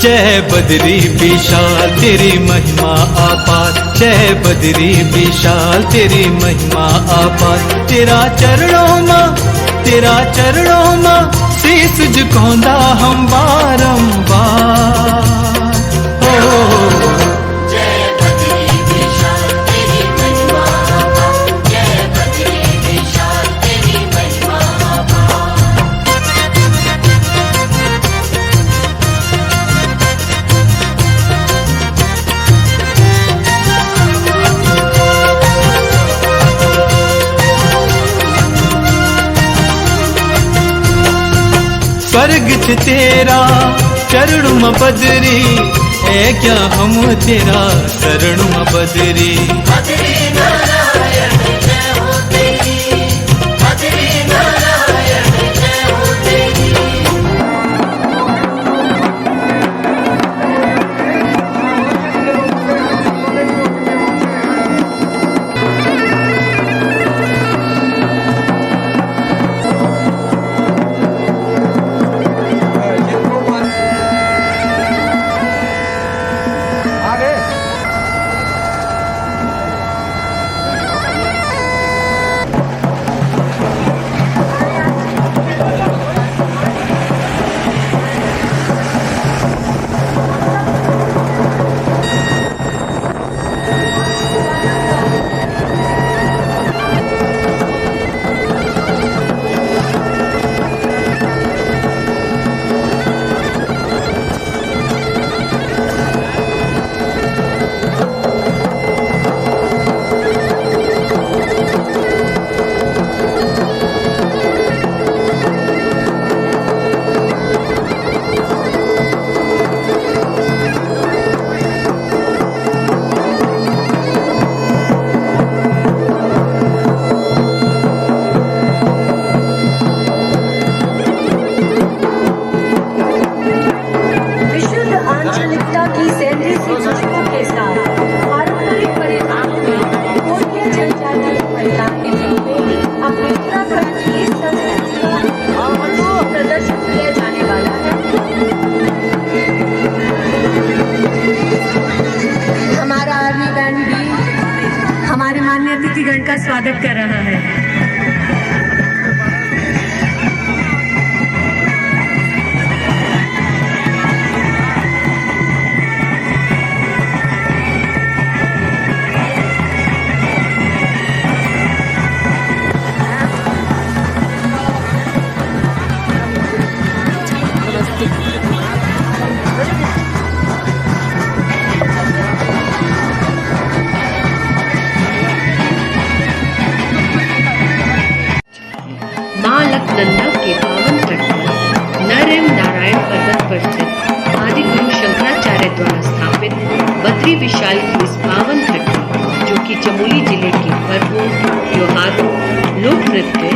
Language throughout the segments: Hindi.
जय बद्री विशाल तेरी महिमा अपार, जय बद्री विशाल तेरी महिमा अपार। तेरा चरणों में शीस झुकांदा हम बारंबार। स्वर्ग च तेरा चरण में बदरी है क्या, हम तेरा शरण में बदरी। अतिथिगण का स्वागत कर रहा है। गंगा के पावन तट पर नर एवं नारायण पर्वत पर स्थित आदि गुरु शंकराचार्य द्वारा स्थापित बद्री विशाल की इस पावन घाटी, जो कि चमोली जिले के पर्वों, त्योहारों, लोक नृत्य,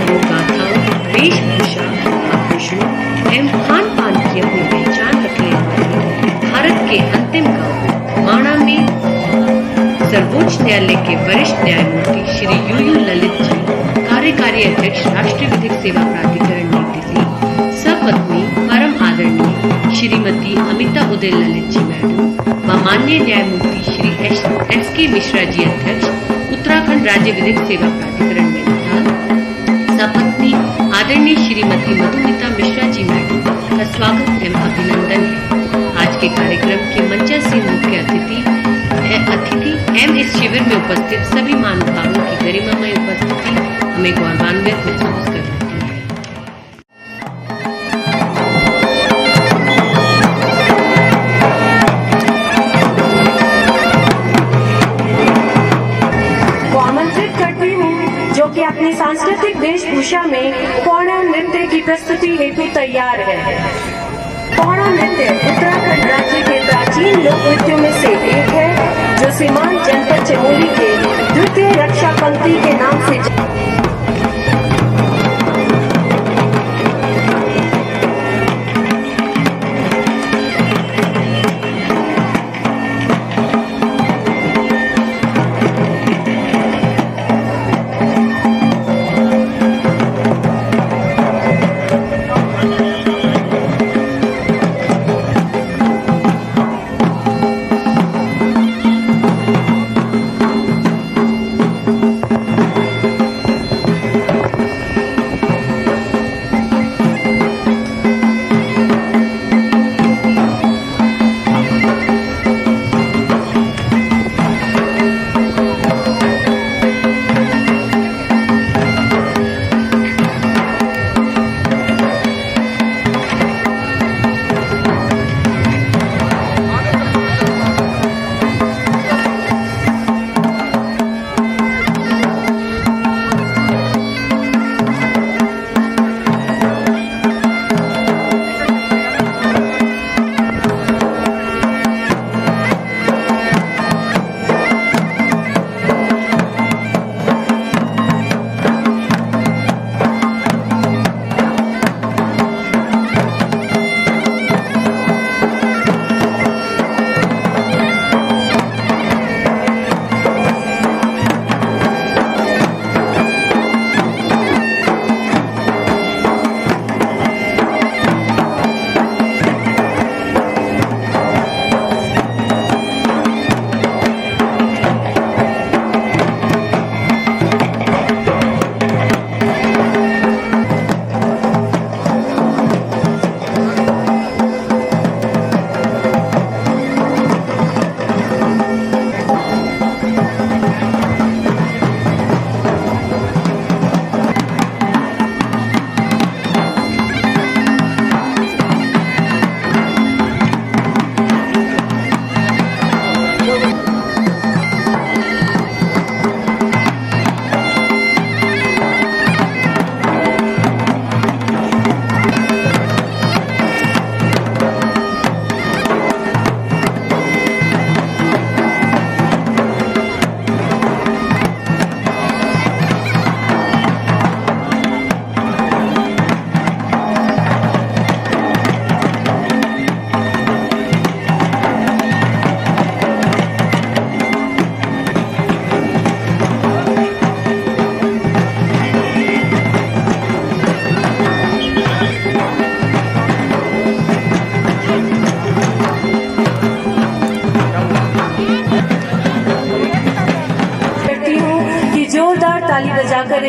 लोक गाथाओं, वेशभूषा, आभूषणों एवं खान पान की अपनी पहचान रखने वाले भारत के अंतिम गांव माणा में सर्वोच्च न्यायालय के वरिष्ठ न्यायमूर्ति श्री यूयू ललित जी, कार्यकारी अध्यक्ष राष्ट्रीय विधिक सेवा प्राधिकरण नई दिल्ली, सपत्नी परम आदरणीय श्रीमती अमिता उदय ललित जी मैडम व माननीय न्यायमूर्ति श्री एस के मिश्रा जी अध्यक्ष, उत्तराखंड राज्य विधिक सेवा प्राधिकरण नैनीताल, सपत्नी आदरणीय श्रीमती मधुमिता मिश्रा जी मैडम का स्वागत एवं अभिनंदन है। आज के कार्यक्रम के मंचासीन मुख्य अतिथि एवं इस शिविर में उपस्थित सभी महानुभावों की गरिमामय उपस्थिति हमें गौरवान्वित महसूस कराती है। को आमंत्रित करती हूँ जो कि अपनी सांस्कृतिक वेशभूषा में पौड़ा नृत्य की प्रस्तुति हेतु तैयार है। पौड़ा नृत्य उत्तराखंड राज्य के प्राचीन लोक नृत्यों में से एक है, जो सीमांत जनपद चमोली के द्वितीय रक्षा पंक्ति के नाम से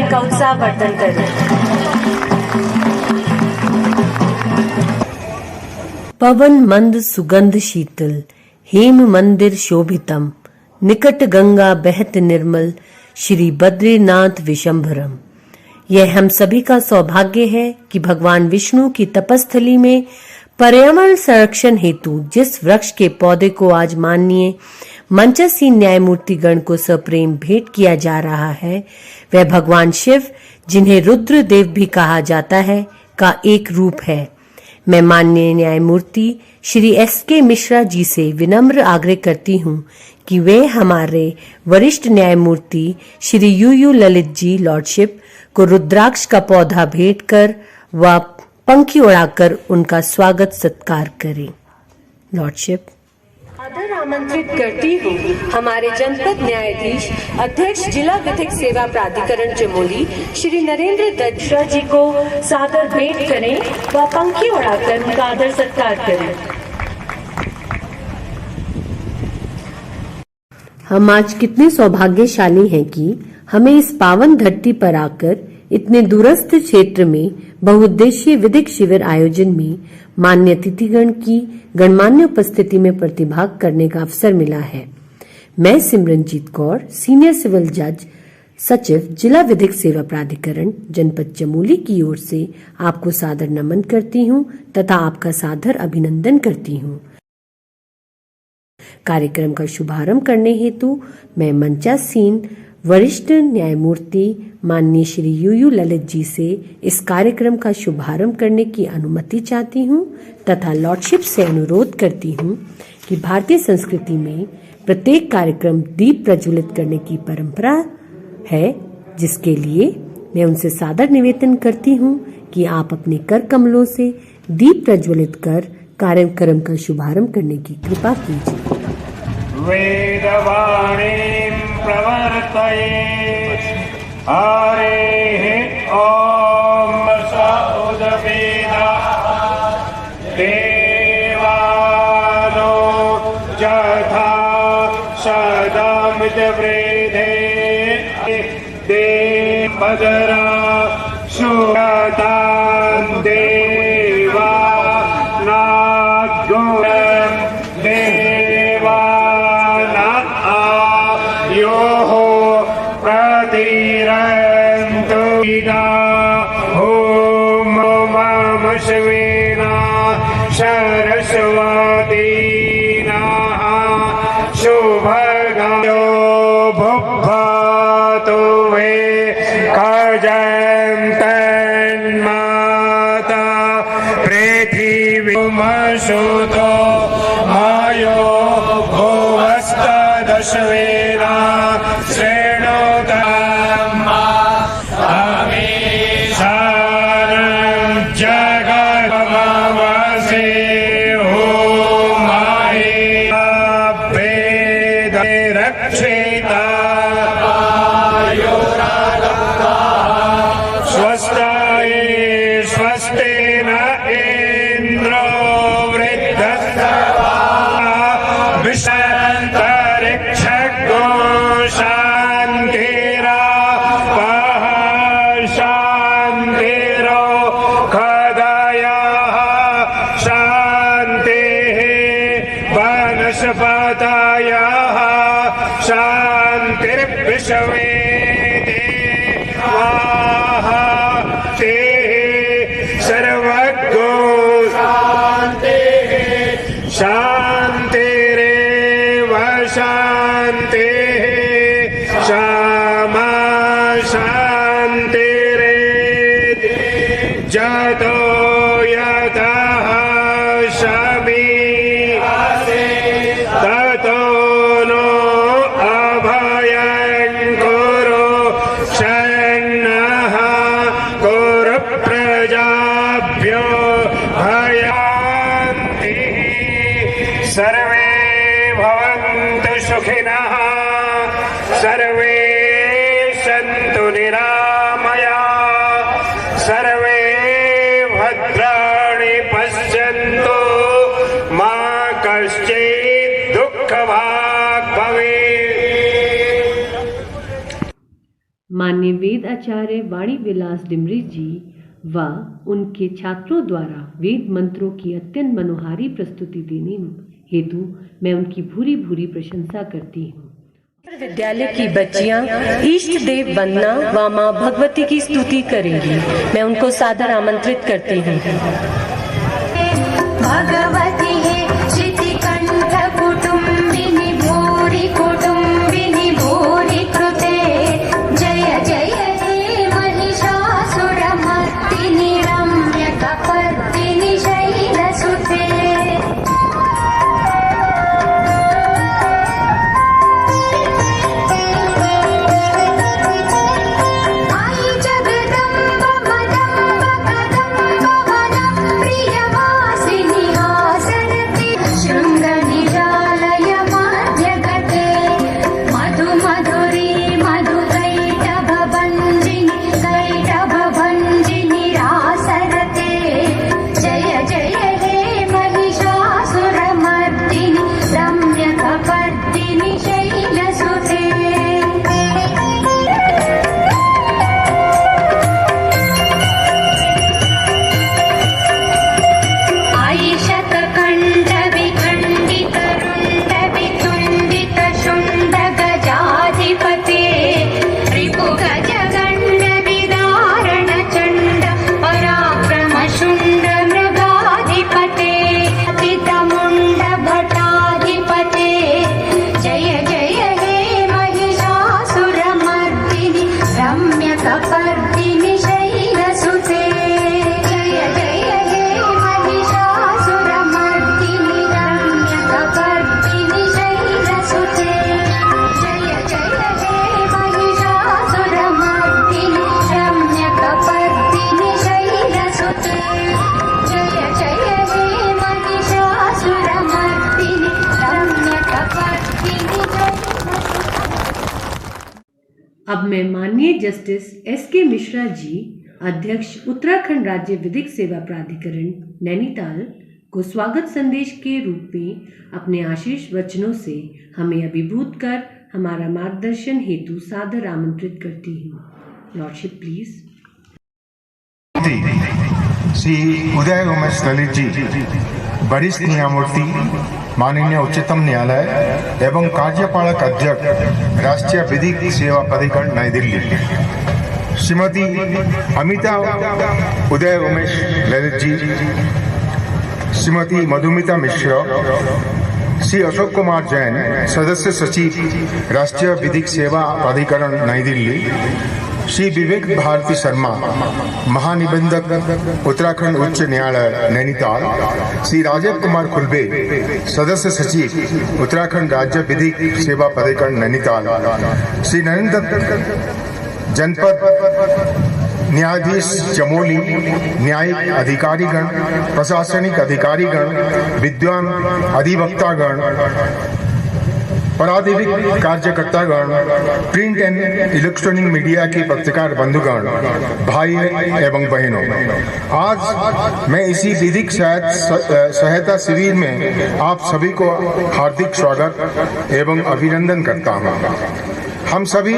कार्य का उत्साहवर्धन करें। पवन मंद सुगंध शीतल, हेम मंदिर शोभितम, निकट गंगा बहत निर्मल, श्री बद्रीनाथ विशंभरम। यह हम सभी का सौभाग्य है कि भगवान विष्णु की तपस्थली में पर्यावरण संरक्षण हेतु जिस वृक्ष के पौधे को आज माननीय मंचस्थ न्यायमूर्ति गण को सप्रेम भेंट किया जा रहा है, वह भगवान शिव, जिन्हें रुद्र देव भी कहा जाता है, का एक रूप है। मैं माननीय न्यायमूर्ति श्री S.K. मिश्रा जी से विनम्र आग्रह करती हूं कि वे हमारे वरिष्ठ न्यायमूर्ति श्री U.U. ललित जी लॉर्डशिप को रुद्राक्ष का पौधा भेंट कर व पंखी उड़ाकर उनका स्वागत सत्कार करें। लॉर्डशिप। आदर आमंत्रित करती हूँ हमारे जनपद न्यायाधीश अध्यक्ष जिला विधिक सेवा प्राधिकरण चमोली श्री नरेंद्र दत्त जी को सादर भेंट करें व पंखी उड़ाकर उनका आदर सत्कार करें। हम आज कितने सौभाग्यशाली हैं कि हमें इस पावन धरती पर आकर इतने दूरस्थ क्षेत्र में बहुउद्देशीय विधिक शिविर आयोजन में मान्य अतिथिगण की गणमान्य उपस्थिति में प्रतिभाग करने का अवसर मिला है। मैं सिमरनजीत कौर, सीनियर सिविल जज सचिव जिला विधिक सेवा प्राधिकरण जनपद चमोली की ओर से आपको सादर नमन करती हूं तथा आपका सादर अभिनंदन करती हूं। कार्यक्रम का शुभारंभ करने हेतु मैं मंचासीन वरिष्ठ न्यायमूर्ति माननीय श्री U.U. ललित जी से इस कार्यक्रम का शुभारंभ करने की अनुमति चाहती हूं तथा लॉर्डशिप से अनुरोध करती हूं कि भारतीय संस्कृति में प्रत्येक कार्यक्रम दीप प्रज्वलित करने की परंपरा है, जिसके लिए मैं उनसे सादर निवेदन करती हूं कि आप अपने कर कमलों से दीप प्रज्वलित कर कार्यक्रम का शुभारंभ करने की कृपा कीजिए। वेदवाणीं प्रवर्तये हरेः ॐ स उदवेदा देवानो यथा सदामितवृधे देवदरा सुरतां देवा नागुरं देवा प्रतिरन्तु ॐ मम शिवेना सरस्वतीनाः शुभगायो भुभ्भातु वे कजन्तन्माता पृथिवीमसुतो मायो भुवस्तदश्वेना शान्तिर्विश्वे देवाः ते सर्वज्ञो शान्तिः शान्तिरेव शान्तिः क्षमा शान्तिरेति जतो यतः शमी ततो नो अभयं कुरु शन्नः कुरु प्रजाभ्यो भयान्तिः सर्वे भवन्तु सुखिनः सर्वे सन्तु निरामयाः सर्वे भद्राणि पश्यन्तु मा कश्चित् दुःखभाग् भवेत्। माननीय वेद आचार्य वाणी विलास डिमरी जी व उनके छात्रों द्वारा वेद मंत्रों की अत्यंत मनोहारी प्रस्तुति देने हेतु मैं उनकी भूरी भूरी प्रशंसा करती हूँ। विद्यालय की बच्चियां इष्ट देव वंदना व मां भगवती की स्तुति करेंगी। मैं उनको सादर आमंत्रित करती हूँ। भगवती है श्रुतिकण्ठ कुटुम्बिनी भूरि कुटुम्बिनी भूरि कृते जय जय हे महिषासुरमर्दिनि रम्यकपर्दिनि शैलसुते। अब मैं माननीय जस्टिस एस.के. मिश्रा जी, अध्यक्ष उत्तराखंड राज्य विधिक सेवा प्राधिकरण नैनीताल को स्वागत संदेश के रूप में अपने आशीष वचनों से हमें अभिभूत कर हमारा मार्गदर्शन हेतु सादर आमंत्रित करती हूँ। Lordship please. श्री उदय उमेश ललित जी, वरिष्ठ न्यायमूर्ति माननीय उच्चतम न्यायालय एवं कार्यपालक अध्यक्ष राष्ट्रीय विधिक सेवा प्राधिकरण नई दिल्ली, श्रीमती अमिता उदय उमेश ललित जी, श्रीमती मधुमिता मिश्रा, श्री अशोक कुमार जैन, सदस्य सचिव राष्ट्रीय विधिक सेवा प्राधिकरण नई दिल्ली, श्री विवेक भारती शर्मा, महानिबंधक उत्तराखंड उच्च न्यायालय नैनीताल, श्री राजीव कुमार खुलबे, सदस्य सचिव उत्तराखंड राज्य विधिक सेवा प्राधिकरण नैनीताल, श्री नरेंद्र दत्त, जनपद न्यायाधीश चमोली, न्यायिक अधिकारीगण, प्रशासनिक अधिकारीगण, विद्वान अधिवक्तागण, पराधिक कार्यकर्तागण, प्रिंट एंड इलेक्ट्रॉनिक मीडिया के पत्रकार बंधुगण, भाई एवं बहनों, आज मैं इसी विधिक सहायता शिविर में आप सभी को हार्दिक स्वागत एवं अभिनंदन करता हूँ। हम सभी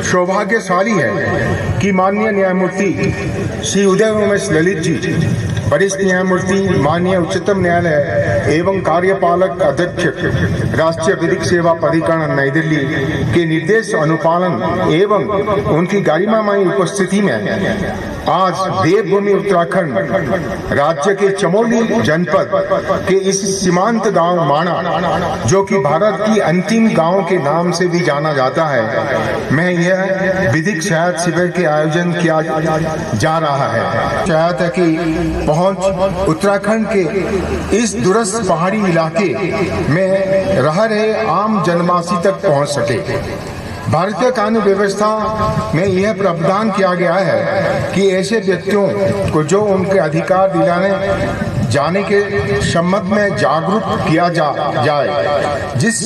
सौभाग्यशाली हैं कि माननीय न्यायमूर्ति श्री उदय उमेश ललित जी, वरिष्ठ न्यायमूर्ति माननीय उच्चतम न्यायालय एवं कार्यपालक अध्यक्ष राष्ट्रीय विधिक सेवा प्राधिकरण नई दिल्ली के निर्देश अनुपालन एवं उनकी गरिमामयी उपस्थिति में आज देवभूमि उत्तराखंड राज्य के चमोली जनपद के इस सीमांत गांव माणा, जो कि भारत की अंतिम गांव के नाम से भी जाना जाता है, मैं यह विधिक सहायता शिविर के आयोजन किया जा रहा है। चाहता है कि पहुंच उत्तराखंड के इस दूरस्थ पहाड़ी इलाके में रह रहे आम जनमानस तक पहुंच सके। भारतीय कानून व्यवस्था में यह प्रावधान किया गया है कि ऐसे व्यक्तियों को जो उनके अधिकार दिलाने जाने के संबंध में जागरूक किया जाए, जिस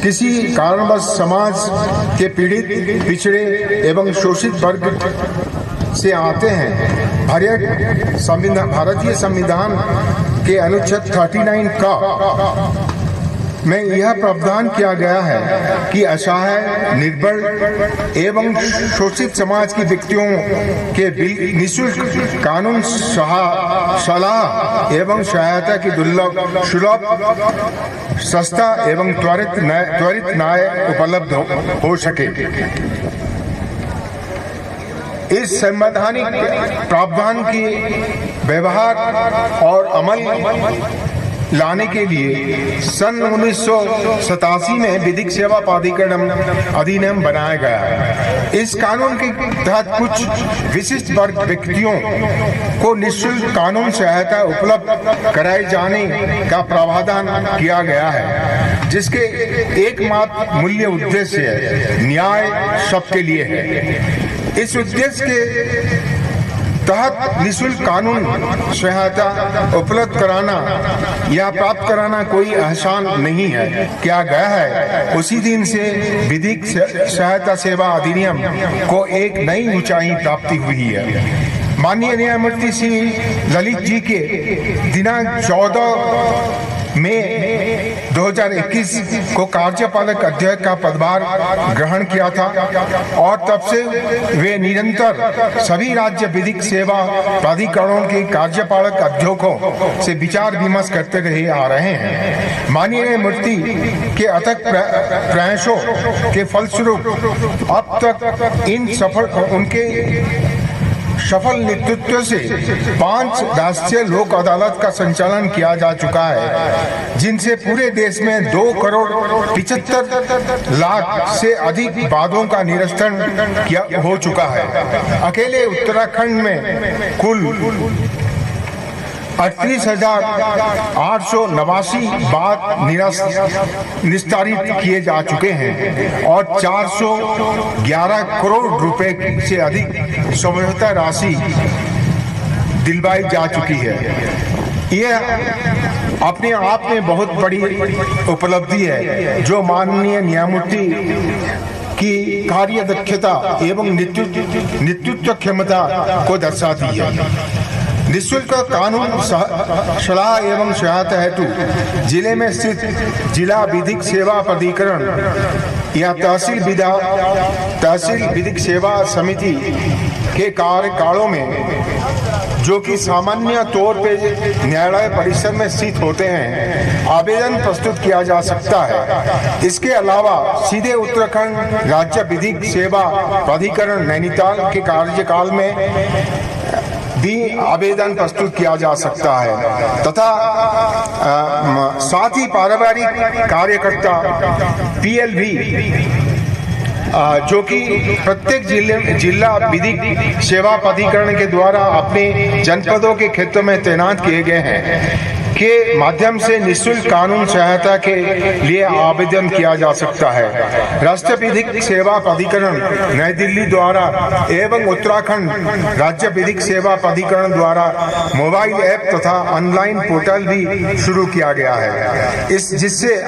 किसी कारणवश समाज के पीड़ित, पिछड़े एवं शोषित वर्ग से आते हैं। भारतीय संविधान के अनुच्छेद 39 का में यह प्रावधान किया गया है कि असहाय, निर्बल एवं शोषित समाज की व्यक्तियों के निःशुल्क कानून सलाह एवं सहायता की दुर्लभ, सुलभ, सस्ता एवं त्वरित न्याय उपलब्ध हो सके। इस संवैधानिक प्रावधान की व्यवहार और अमल लाने के लिए सन 1987 में विधिक सेवा प्राधिकरण अधिनियम बनाया गया। इस कानून के तहत कुछ विशिष्ट वर्ग व्यक्तियों को निःशुल्क कानून सहायता उपलब्ध कराए जाने का प्रावधान किया गया है, जिसके एकमात्र मूल्य उद्देश्य न्याय सबके लिए है। इस उद्देश्य के तहत निःशुल्क कानून सहायता उपलब्ध कराना या प्राप्त कराना कोई आसान नहीं है। क्या गया है उसी दिन से विधिक सहायता सेवा अधिनियम को एक नई ऊंचाई प्राप्ति हुई है। माननीय न्यायमूर्ति श्री ललित जी के दिनांक 14 मई 2021 को कार्यपालक अध्यक्ष का पदभार ग्रहण किया था और तब से वे निरंतर सभी राज्य विधिक सेवा प्राधिकरणों के कार्यपालक अध्यक्षों से विचार विमर्श करते रहे आ रहे हैं। माननीय न्यायमूर्ति के अथक प्रयासों के फलस्वरूप अब तक उनके सफल नेतृत्व से 5 राष्ट्रीय लोक अदालत का संचालन किया जा चुका है, जिनसे पूरे देश में 2 करोड़ 75 लाख से अधिक वादों का निरसन हो चुका है। अकेले उत्तराखंड में कुल 38,889 वाद निस्तारित किए जा चुके हैं और 411 करोड़ रुपए से अधिक समझौता राशि दिलवाई जा चुकी है। यह अपने आप में बहुत बड़ी उपलब्धि है, जो माननीय न्यायमूर्ति की कार्यदक्षता एवं नेतृत्व क्षमता को दर्शाती है। निःशुल्क कानून सलाह एवं सहायता हेतु जिले में स्थित जिला विधिक सेवा प्राधिकरण या तहसील विधिक सेवा समिति के कार्यकालों में, जो कि सामान्य तौर पे न्यायालय परिसर में स्थित होते हैं, आवेदन प्रस्तुत किया जा सकता है। इसके अलावा सीधे उत्तराखंड राज्य विधिक सेवा प्राधिकरण नैनीताल के कार्यकाल में भी आवेदन प्रस्तुत किया जा सकता है तथा साथ ही पारिवारिक कार्यकर्ता PLV जो कि प्रत्येक जिला विधिक सेवा प्राधिकरण के द्वारा अपने जनपदों के क्षेत्र में तैनात किए गए हैं के माध्यम से निःशुल्क कानून सहायता के लिए आवेदन किया जा सकता है। राष्ट्रीय विधिक सेवा प्राधिकरण नई दिल्ली द्वारा एवं उत्तराखंड राज्य विधिक सेवा प्राधिकरण द्वारा मोबाइल ऐप तथा ऑनलाइन पोर्टल भी शुरू किया गया है, जिससे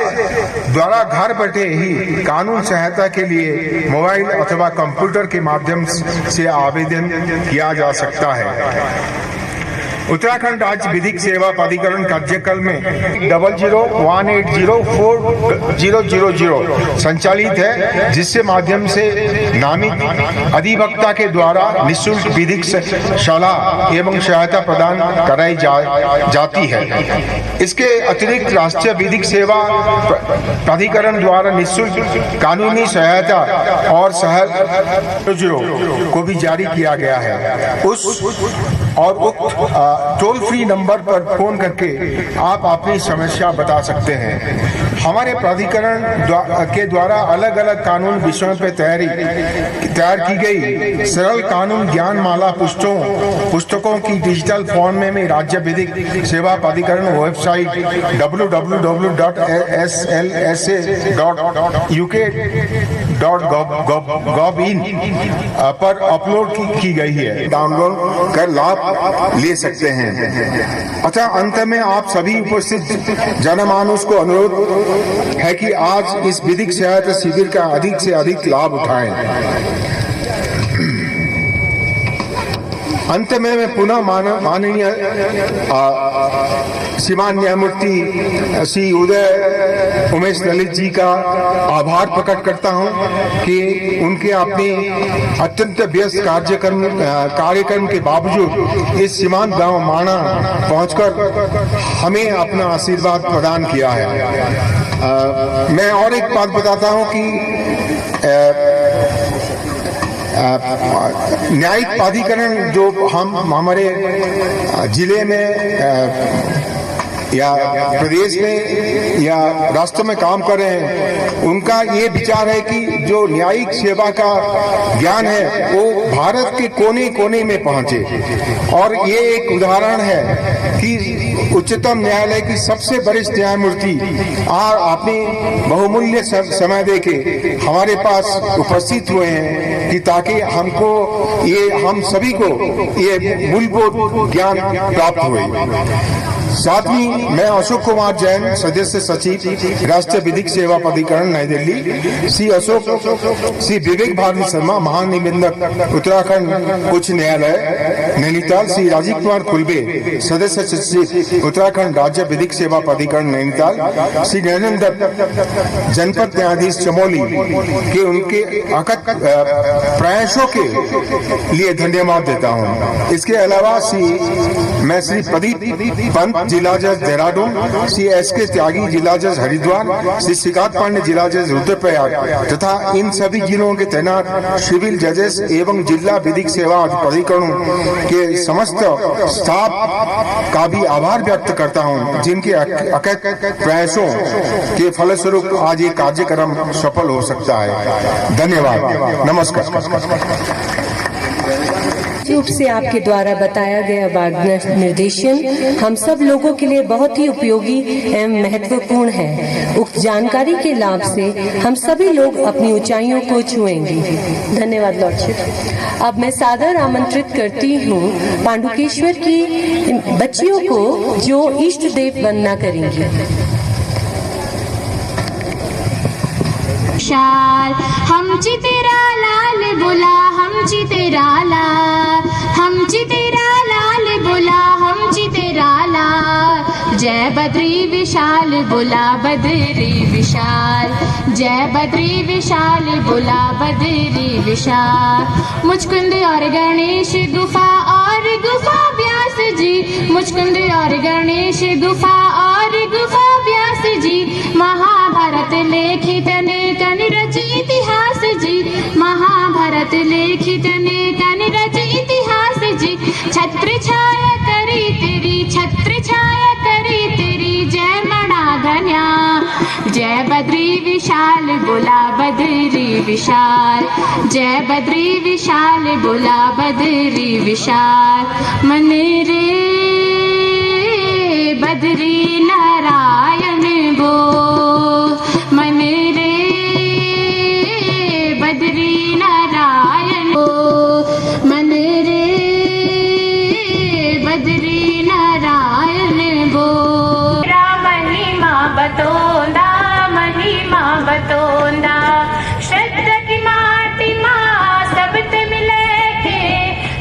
द्वारा घर बैठे ही कानून सहायता के लिए मोबाइल अथवा कंप्यूटर के माध्यम से आवेदन किया जा सकता है। उत्तराखंड राज्य विधिक सेवा प्राधिकरण कार्यकाल में 00180400 संचालित है, जिससे माध्यम से नामित अधिवक्ता के द्वारा निःशुल्क विधिक सलाह एवं सहायता प्रदान कराई जाती है। इसके अतिरिक्त राष्ट्रीय विधिक सेवा प्राधिकरण द्वारा निःशुल्क कानूनी सहायता और को भी जारी किया गया है। टोल फ्री नंबर पर फोन करके आप अपनी समस्या बता सकते हैं। हमारे प्राधिकरण के द्वारा अलग अलग कानून विषयों पर तैयार की गई सरल कानून ज्ञान माला पुस्तकों की डिजिटल फॉर्म में राज्य विधिक सेवा प्राधिकरण वेबसाइट www.ssl.uk.gov.in पर अपलोड की गई है। डाउनलोड कर लाभ ले सकते हैं। अच्छा, अंत में आप सभी उपस्थित जनमानस को अनुरोध है कि आज इस विधिक सहायता शिविर का अधिक से अधिक लाभ उठाएं। अंत में मैं पुनः माननीय श्रीमान न्यायमूर्ति श्री उदय उमेश ललित जी का आभार प्रकट करता हूं कि उनके अपने अत्यंत व्यस्त कार्यक्रम के बावजूद इस सीमांत गांव माणा पहुंचकर हमें अपना आशीर्वाद प्रदान किया है। मैं और एक बात बताता हूं कि न्यायिक प्राधिकरण जो हमारे जिले में या प्रदेश में या राष्ट्र में काम कर रहे हैं, उनका ये विचार है कि जो न्यायिक सेवा का ज्ञान है वो भारत के कोने कोने में पहुंचे। और ये एक उदाहरण है कि उच्चतम न्यायालय की सबसे वरिष्ठ न्यायमूर्ति आपने बहुमूल्य समय देके हमारे पास उपस्थित हुए हैं कि ताकि हम सभी को ये मूलभूत ज्ञान प्राप्त हुए। साथ ही मैं अशोक कुमार जैन, सदस्य सचिव राष्ट्रीय विधिक सेवा प्राधिकरण नई दिल्ली, श्री विवेक भारती शर्मा, महानिबंधक उत्तराखंड उच्च न्यायालय नैनीताल, श्री राजीव कुमार खुलबे, सदस्य सचिव उत्तराखंड राज्य विधिक सेवा प्राधिकरण नैनीताल, श्री नरेंद्र दत्त, जनपद न्यायाधीश चमोली के उनके अकथ प्रयासों के लिए धन्यवाद देता हूँ। इसके अलावा मैं श्री प्रदीप पंत, जिला जज देहरादून, श्री SK त्यागी, जिला जज हरिद्वार, श्री श्रीकांत पांडे, जिला जज रुद्रप्रयाग तथा इन सभी जिलों के तैनात सिविल जजेस एवं जिला विधिक सेवा प्राधिकरणों के समस्त स्टाफ का भी आभार व्यक्त करता हूं, जिनके अकथ प्रयासों के फलस्वरूप आज ये कार्यक्रम सफल हो सकता है। धन्यवाद, नमस्कार। रूप से आपके द्वारा बताया गया मार्ग निर्देशन हम सब लोगों के लिए बहुत ही उपयोगी एवं महत्वपूर्ण है। उक्त जानकारी के लाभ से हम सभी लोग अपनी ऊंचाइयों को छुएंगे। धन्यवाद लॉर्डशिप। अब मैं सादर आमंत्रित करती हूँ पांडुकेश्वर की बच्चियों को जो इष्ट देव वंदना करेंगी। हमची तेरा लाल बोला, हमची तेरा लाल, हमची तेरा लाल बोला, हमची तेरा लाल। जय बद्री विशाल बोला, बद्री विशाल, जय बद्री विशाल बोला, बद्री विशाल। मुचकुंद और गणेश गुफा व्यास जी, मुचकुंद और गणेश गुफा व्यास जी। महाभारत लेखित अनेकन रच इतिहास जी, महाभारत लेखित अनेकन रच इतिहास जी। छत्र छाया करी तेरी, छत्र छाया करी तेरी, जय मणागन्या। जय बद्री विशाल बोला, बद्री विशाल, जय बद्री विशाल बोला, बद्री विशाल। मन रे बद्री नारायण गो, मन रे बद्री नारायण गो, मन रे बद्री नारायण गो। महिमा बतोंदा, महिमा बतोंदा, श्रद्धा की माटी माँ सबत मिले के,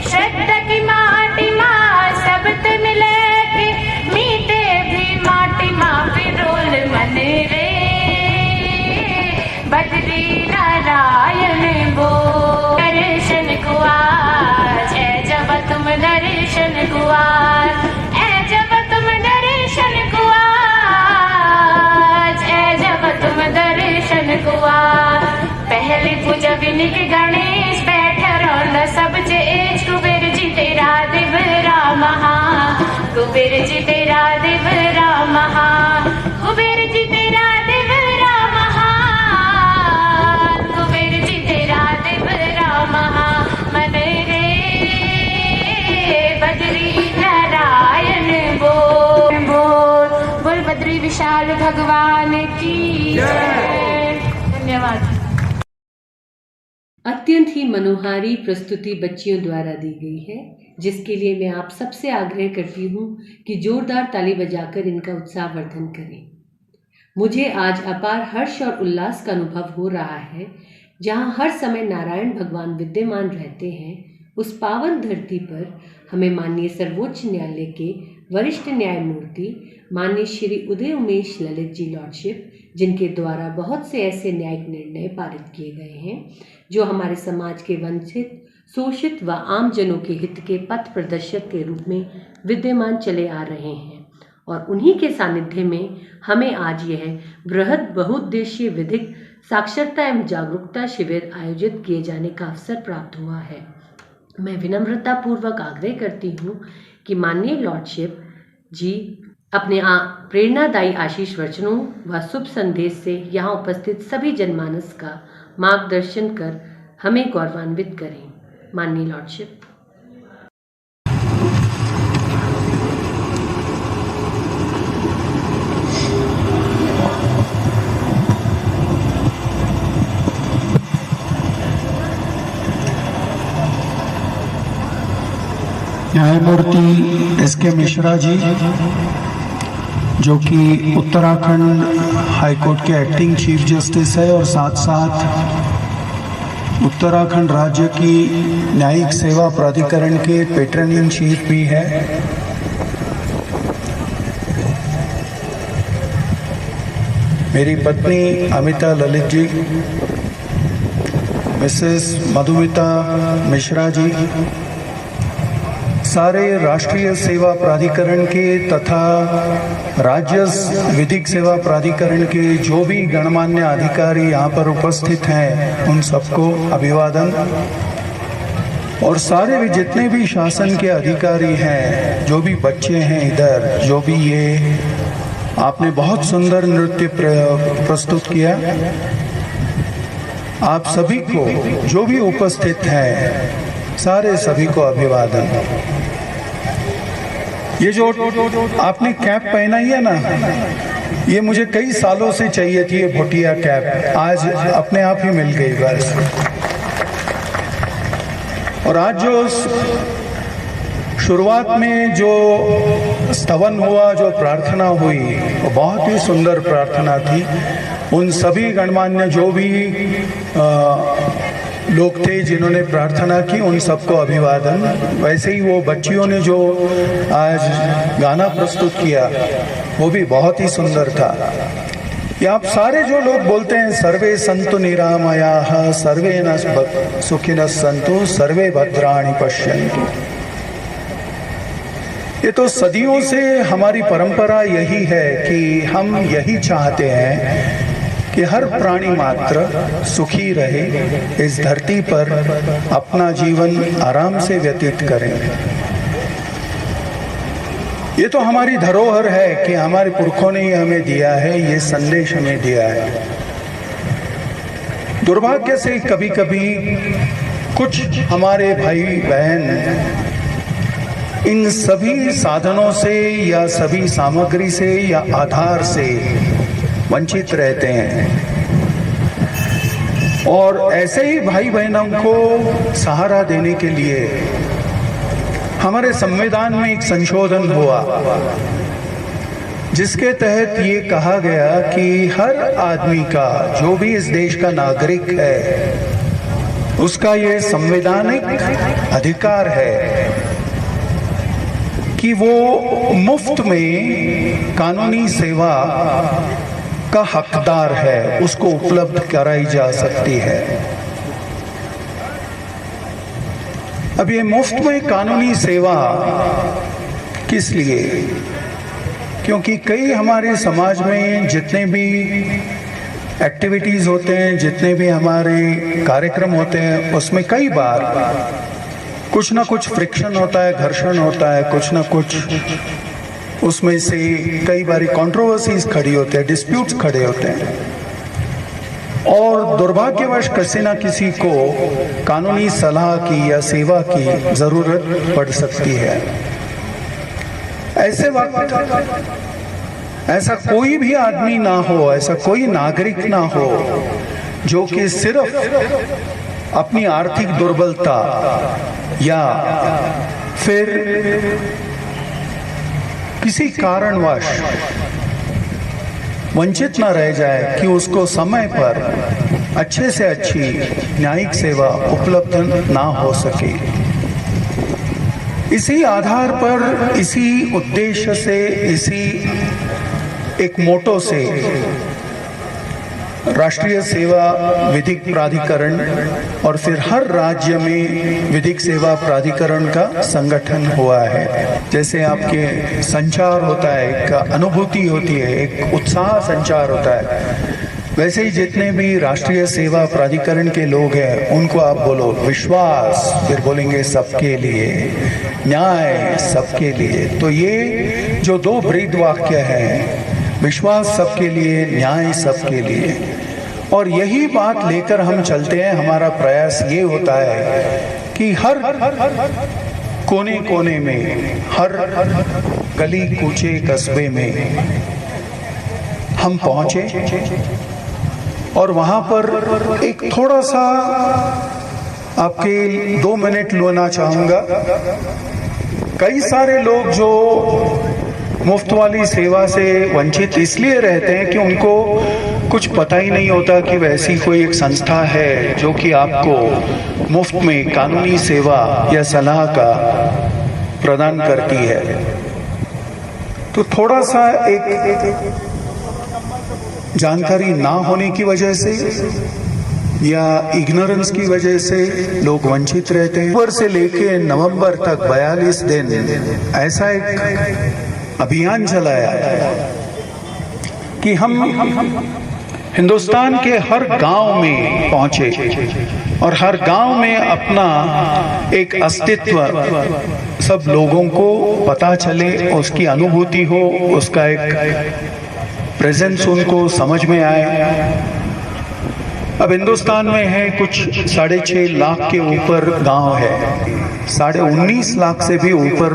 श्रद्धा की माटी माँ सबत मिले के, मीठे भी माटी माँ पिरोल मन रे बद्री नारायण गो। दर्शन को आज है जब तुम दर्शन को आज, है जब तुम दर्शन को आज, है जब तुम दर्शन को आज। पहले पूजा विनिक गणेश बैठ रौंदा सब एज, कुबेर जी तेरा दिवरा महा, कुबेर जी तेरा दिवरा महा, कुबेर जी तेरा दिवरा महा, कुबेर जी तेरा दिवरा महा। मन रे बद्री नारायण बोल बोल, बोल बद्री विशाल भगवान की जय। धन्यवाद। अत्यंत ही मनोहारी प्रस्तुति बच्चियों द्वारा दी गई है, जिसके लिए मैं आप सबसे आग्रह करती हूँ कि जोरदार ताली बजाकर इनका उत्साहवर्धन करें। मुझे आज अपार हर्ष और उल्लास का अनुभव हो रहा है। जहाँ हर समय नारायण भगवान विद्यमान रहते हैं, उस पावन धरती पर हमें माननीय सर्वोच्च न्यायालय के वरिष्ठ न्यायमूर्ति माननीय श्री उदय उमेश ललित जी लॉर्डशिप, जिनके द्वारा बहुत से ऐसे न्यायिक निर्णय पारित किए गए हैं जो हमारे समाज के वंचित, शोषित व आम जनों के हित के पथ प्रदर्शक के रूप में विद्यमान चले आ रहे हैं, और उन्हीं के सानिध्य में हमें आज यह बृहद बहुउद्देशीय विधिक साक्षरता एवं जागरूकता शिविर आयोजित किए जाने का अवसर प्राप्त हुआ है। मैं विनम्रता पूर्वक आग्रह करती हूँ कि माननीय लॉर्डशिप जी अपने प्रेरणादायी आशीष वचनों व शुभ संदेश से यहाँ उपस्थित सभी जनमानस का मार्गदर्शन कर हमें गौरवान्वित करें। माननीय लॉर्डशिप। न्यायमूर्ति एस.के. मिश्रा जी, जो कि उत्तराखंड हाईकोर्ट के एक्टिंग चीफ जस्टिस है और साथ साथ उत्तराखंड राज्य की न्यायिक सेवा प्राधिकरण के पैट्रन इन चीफ भी है। मेरी पत्नी अमिता ललित जी, मिसेस मधुमिता मिश्रा जी, सारे राष्ट्रीय सेवा प्राधिकरण के तथा राज्य विधिक सेवा प्राधिकरण के जो भी गणमान्य अधिकारी यहाँ पर उपस्थित हैं, उन सबको अभिवादन। और सारे भी जितने भी शासन के अधिकारी हैं, जो भी बच्चे हैं इधर, जो भी ये आपने बहुत सुंदर नृत्य प्रस्तुत किया, आप सभी को जो भी उपस्थित हैं, सारे सभी को अभिवादन। ये जो आपने कैप पहनाई है ना, ये मुझे कई सालों से चाहिए थी, ये भोटिया कैप आज अपने आप ही मिल गई बस। और आज जो शुरुआत में जो स्तवन हुआ, जो प्रार्थना हुई, वो बहुत ही सुंदर प्रार्थना थी। उन सभी गणमान्य जो भी लोग थे जिन्होंने प्रार्थना की, उन सबको अभिवादन। वैसे ही वो बच्चियों ने जो आज गाना प्रस्तुत किया, वो भी बहुत ही सुंदर था। ये आप सारे जो लोग बोलते हैं, सर्वे संतु निरामयाः सर्वे न सुखिनः सन्तु सर्वे भद्राणि पश्यन्तु, ये तो सदियों से हमारी परंपरा यही है कि हम यही चाहते हैं कि हर प्राणी मात्र सुखी रहे, इस धरती पर अपना जीवन आराम से व्यतीत करें। ये तो हमारी धरोहर है कि हमारे पुरखों ने हमें दिया है, ये संदेश हमें दिया है। दुर्भाग्य से कभी कभी कुछ हमारे भाई बहन इन सभी साधनों से या सभी सामग्री से या आधार से वंचित रहते हैं, और ऐसे ही भाई बहनों को सहारा देने के लिए हमारे संविधान में एक संशोधन हुआ, जिसके तहत ये कहा गया कि हर आदमी का, जो भी इस देश का नागरिक है, उसका ये संवैधानिक अधिकार है कि वो मुफ्त में कानूनी सेवा का हकदार है, उसको उपलब्ध कराई जा सकती है। अब ये मुफ्त में कानूनी सेवा किस लिए? क्योंकि कई हमारे समाज में जितने भी एक्टिविटीज होते हैं, जितने भी हमारे कार्यक्रम होते हैं, उसमें कई बार कुछ ना कुछ फ्रिक्शन होता है, घर्षण होता है, कुछ ना कुछ उसमें से कई बारी कंट्रोवर्सीज खड़ी होते हैं, डिस्प्यूट्स खड़े होते हैं, और दुर्भाग्यवश किसी ना किसी को कानूनी सलाह की या सेवा की जरूरत पड़ सकती है। ऐसे वक्त ऐसा कोई भी आदमी ना हो, ऐसा कोई नागरिक ना हो जो कि सिर्फ अपनी आर्थिक दुर्बलता या फिर किसी कारणवश वंचित न रह जाए कि उसको समय पर अच्छे से अच्छी न्यायिक सेवा उपलब्ध ना हो सके। इसी आधार पर, इसी उद्देश्य से, इसी एक मोटो से राष्ट्रीय सेवा विधिक प्राधिकरण और फिर हर राज्य में विधिक सेवा प्राधिकरण का संगठन हुआ है। जैसे आपके संचार होता है, एक अनुभूति होती है, एक उत्साह संचार होता है, वैसे ही जितने भी राष्ट्रीय सेवा प्राधिकरण के लोग हैं उनको आप बोलो विश्वास, फिर बोलेंगे सबके लिए, न्याय सबके लिए। तो ये जो दो ब्रीद वाक्य हैं, विश्वास सबके लिए, न्याय सबके लिए, और यही बात लेकर हम चलते हैं। हमारा प्रयास ये होता है कि हर कोने कोने में, हर गली कूचे कस्बे में हम पहुंचे और वहां पर एक थोड़ा सा आपके 2 मिनट लेना चाहूंगा। कई सारे लोग जो मुफ्त वाली सेवा से वंचित इसलिए रहते हैं कि उनको कुछ पता ही नहीं होता कि वैसी कोई एक संस्था है जो कि आपको मुफ्त में कानूनी सेवा या सलाह का प्रदान करती है। तो थोड़ा सा एक जानकारी ना होने की वजह से या इग्नोरेंस की वजह से लोग वंचित रहते हैं। अक्टूबर से लेके नवंबर तक 42 दिन ऐसा एक अभियान चलाया कि हम हिंदुस्तान के हर गांव में पहुंचे और हर गांव में अपना एक अस्तित्व सब लोगों को पता चले, उसकी अनुभूति हो, उसका एक प्रेजेंस उनको समझ में आए। अब हिंदुस्तान में है कुछ 6.5 लाख के ऊपर गांव है, 19.5 लाख से भी ऊपर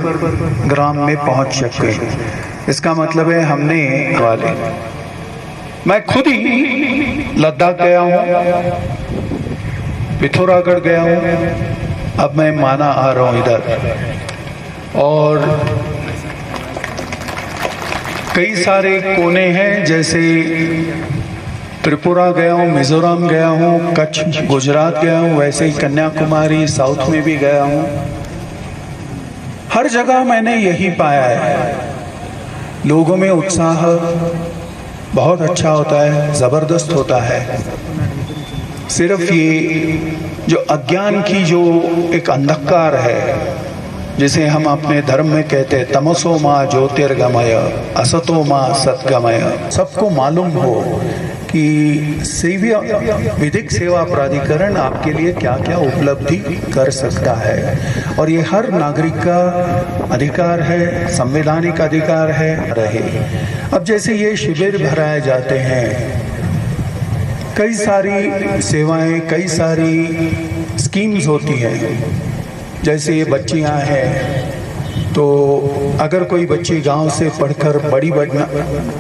ग्राम में पहुंच चुके। इसका मतलब है हमने वाले, मैं खुद ही लद्दाख गया हूं, पिथौरागढ़ गया हूं, अब मैं माना आ रहा हूं इधर, और कई सारे कोने हैं, जैसे त्रिपुरा गया हूँ, मिजोरम गया हूँ, कच्छ गुजरात गया हूँ, वैसे ही कन्याकुमारी साउथ में भी गया हूँ। हर जगह मैंने यही पाया है, लोगों में उत्साह बहुत अच्छा होता है, ज़बरदस्त होता है। सिर्फ ये जो अज्ञान की जो एक अंधकार है, जिसे हम अपने धर्म में कहते हैं तमसो माँ ज्योतिर्गमय असतो माँ सतगमय, सबको मालूम हो कि विधिक सेवा प्राधिकरण आपके लिए क्या क्या उपलब्धि कर सकता है, और ये हर नागरिक का अधिकार है, संवैधानिक अधिकार है रहे। अब जैसे ये शिविर भराए जाते हैं, कई सारी सेवाएं, कई सारी स्कीम्स होती हैं। जैसे ये बच्चियां हैं, तो अगर कोई बच्ची गांव से पढ़कर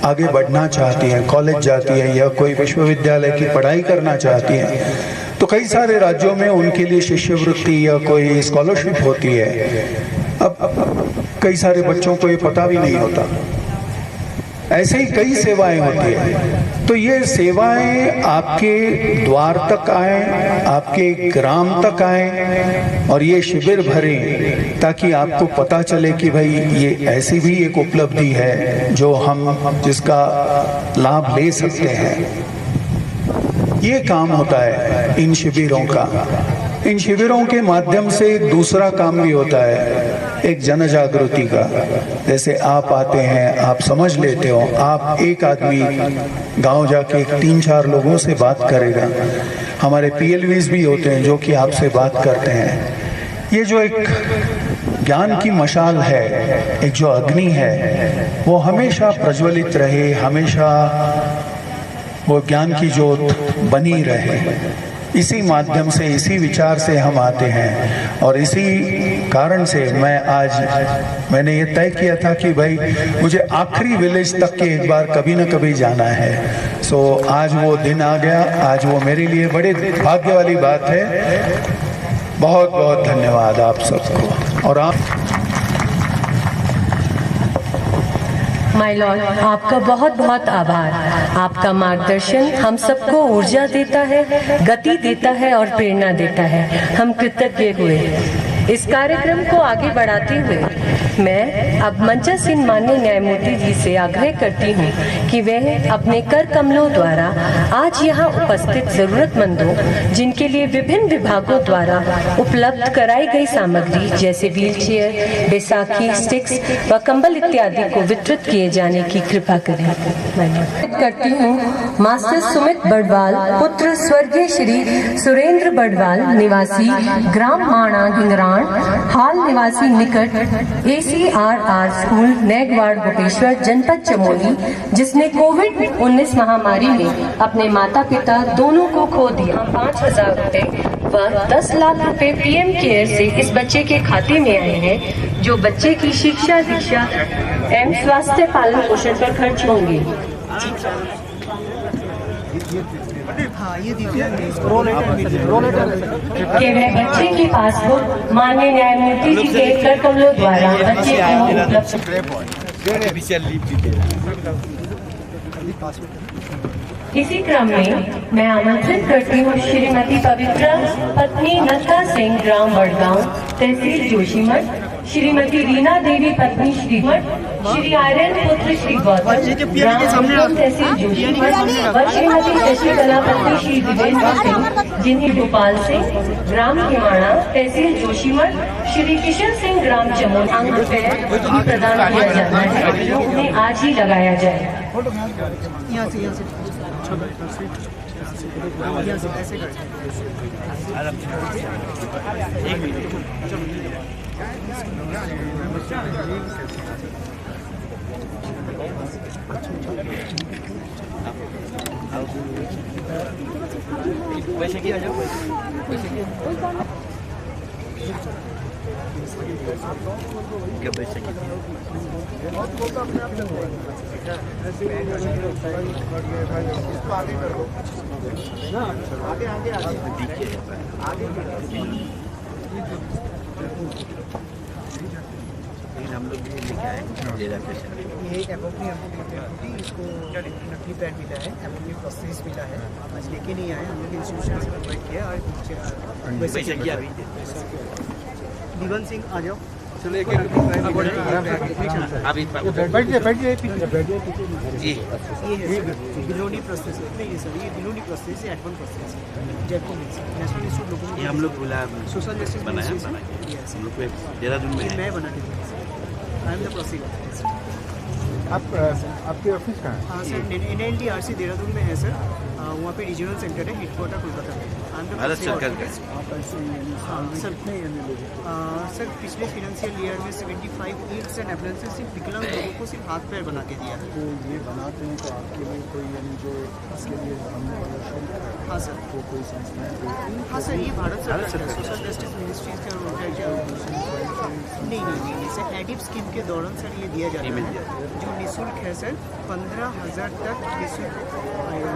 आगे बढ़ना चाहती है, कॉलेज जाती है या कोई विश्वविद्यालय की पढ़ाई करना चाहती है, तो कई सारे राज्यों में उनके लिए शिष्यवृत्ति या कोई स्कॉलरशिप होती है। अब कई सारे बच्चों को ये पता भी नहीं होता। ऐसे ही कई सेवाएं होती है। तो ये सेवाएं आपके द्वार तक आए, आपके ग्राम तक आए, और ये शिविर भरे ताकि आपको पता चले कि भाई ये ऐसी भी एक उपलब्धि है जो हम जिसका लाभ ले सकते हैं। ये काम होता है इन शिविरों का। इन शिविरों के माध्यम से एक दूसरा काम भी होता है, एक जन जागृति का। जैसे आप आते हैं, आप समझ लेते हो, आप एक आदमी गांव जाके 3-4 लोगों से बात करेगा। हमारे PLVs भी होते हैं जो कि आपसे बात करते हैं। ये जो एक ज्ञान की मशाल है, एक जो अग्नि है, वो हमेशा प्रज्वलित रहे, हमेशा वो ज्ञान की ज्योत बनी रहे। इसी माध्यम से, इसी विचार से हम आते हैं, और इसी कारण से मैंने ये तय किया था कि भाई मुझे आखिरी विलेज तक के एक बार कभी न कभी जाना है। सो आज वो दिन आ गया, आज वो मेरे लिए बड़े भाग्य वाली बात है। बहुत बहुत धन्यवाद आप सबको। और आप माय लॉर्ड, आपका बहुत बहुत आभार। आपका मार्गदर्शन हम सबको ऊर्जा देता है, गति देता है और प्रेरणा देता है। हम कृतज्ञ हुए। इस कार्यक्रम को आगे बढ़ाते हुए मैं अब मंचासीन माननीय न्यायमूर्ति जी से आग्रह करती हूँ कि वह अपने कर कमलों द्वारा आज यहाँ उपस्थित जरूरतमंदों, जिनके लिए विभिन्न विभागों द्वारा उपलब्ध कराई गई सामग्री जैसे व्हीलचेयर, बैसाखी स्टिक्स व कंबल इत्यादि को वितरित किए जाने की कृपा करें। करती हूँ मास्टर सुमित बड़वाल, पुत्र स्वर्गीय श्री सुरेंद्र बड़वाल, निवासी ग्राम माणा गिंगराण, हाल निवासी निकट ACRR स्कूल नेगवाड़ गोपेश्वर, जनपद चमोली, जिसने कोविड-19 महामारी में अपने माता पिता दोनों को खो दिया। 5,000 रुपए व 10 लाख रुपए PM केयर से इस बच्चे के खाते में आए हैं, जो बच्चे की शिक्षा, दीक्षा एवं स्वास्थ्य पालन पोषण पर खर्च होंगे। कि वह बच्चे की पासबुक माननीय न्यायमूर्ति जी के कर कमलों द्वारा बच्चे को इसी क्रम में मैं आमंत्रित करती हूँ श्रीमती पवित्रा पत्नी नथा सिंह, ग्राम बड़गांव, तहसील जोशीमठ, श्रीमती रीना देवी पत्नी श्रीमठ, श्री आर्यन पुत्र श्री गौतम, ग्राम तहसील जोशीमठ व श्रीमती शशिकला पत्नी श्री दिवेंद्र सिंह, जिन्हें भोपाल से ग्राम हिमाड़ा, तहसील जोशीमठ, श्री किशन सिंह, ग्राम चमोली, अंग प्रदान किया जाना है, जो उन्हें आज ही लगाया जाए। हम लोग भी लेके आए ये इसको नकली पैड मिला है, एमोनियम प्रोसेस मिला है, आज लेके नहीं आए, हम लोग इंस्टीट्यूशन से प्रोवाइड किया। और वैसे किया दिगंत सिंह आ जाओ, चलो एक जी ये बिलोनी प्रोसेस नहीं सर, ये बिलोनी प्रोसेस है, एडवांस प्रोसेस जयपुर में नेशनल इंस्टीट्यूट लोगों ने हम लोग बोला सोशल जस्टिस बनाया हम लोग देहरादून में मैं बना के आई एम द प्रोसीजर। आपके ऑफिस कहाँ है? हाँ सर, NLDRC देहरादून में है सर, वहाँ पे रीजनल सेंटर है, हेडक्वार्टर कोलकाता में। भारत सरकार का सर पिछले फाइनेंशियल ईयर में 75 एड्स एंड एम्बुलेंसेस सिर्फ विकलांग लोगों को सिर्फ हाथ पैर बना के दिया है। तो ये बनाते हैं तो आपके लिए कोई यानी जो इसके लिए हमने वाला शुल्क है, हाँ सर, वो कोई संस्थाएं? हाँ सर, ये भारत सरकार सोशल जस्टिस मिनिस्ट्रीज का नहीं सर, एडिप स्कीम के दौरान सर ये दिया जाता है, जो निःशुल्क है सर, 15,000 तक निःशुल्क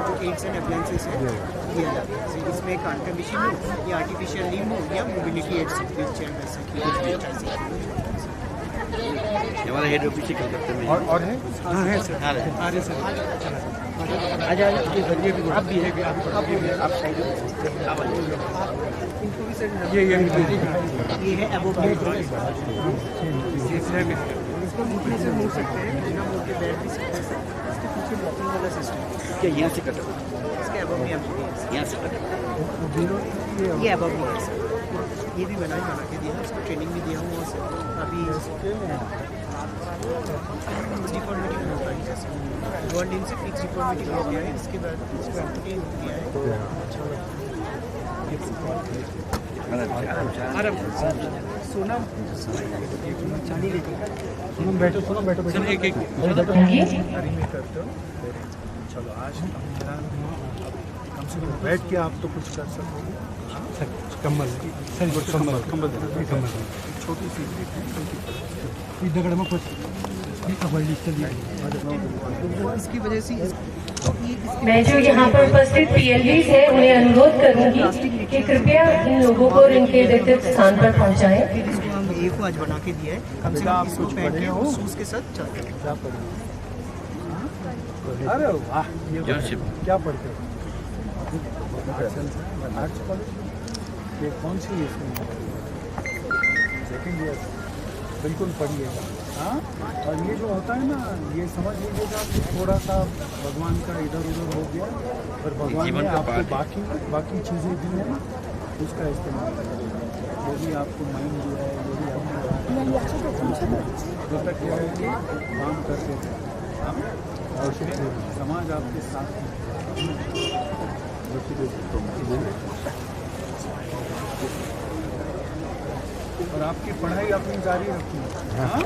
जो एड्स एंड एम्बुलेंसेस है दिया जाता है। इसमें कंट्रीब्यूशन हो या आर्टिफिशियल लिम्ब हो या मोबिलिटी एड्स व्हीलचेयर हमारा हेड ऑफिस कलकत्ता में और है? हाँ है सर, आ रहे सर, आजा आप भी है, आप साइड इनको भी सर ये है एबो इसको मुड़ने से मुड़ सकते हैं, बिना मुड़ के बैठ भी सकते हैं सर। इसके पीछे ब्लॉकिंग वाला सिस्टम क्या यहाँ से कटा इसके एबो में आप यहाँ से कटा ये एबो में है सर, ये भी बना के दिया, उसको ट्रेनिंग भी दिया हुआ सर। अभी डिफॉर्मिटी होता है जैसे 1 दिन से फिक्स डिफॉर्मिटी हो गया है, इसके बाद इसको एम्पुटी हो गया है। सोना चांदी लेके सुनो बैठो सर एक चलो आज कम से कम बैठ के आप तो कुछ कर सकोगे। कम्बल सर, कम्बल छोटी सी दगड़ में कुछ इसकी वजह से मैं जो यहाँ पर उपस्थित PLVs है उन्हें अनुरोध करूंगी कि कृपया इन लोगों को इनके विधित स्थान पर पहुँचाएं। फिर इसको हम ए को आज बना के दिया है, कम से कम इसको पहन के और शूज के साथ चलते हैं। अरे वाह, क्या पढ़ते हो? Arts college? ये कौन सी है? सेकेंड ईयर बिल्कुल पढ़िएगा। हाँ, और ये जो होता है ना, ये समझ लीजिएगा कि थोड़ा सा भगवान का इधर उधर हो गया, पर भगवान ने आपको बाकी चीज़ें दी हैं ना, उसका इस्तेमाल करिएगा। जो भी आपको माइंड दिया है, जो भी आपने जो तक क्या है कि काम करते थे, हाँ, और समाज आपके साथ है। और आपकी पढ़ाई अपनी जारी रखी। हाँ?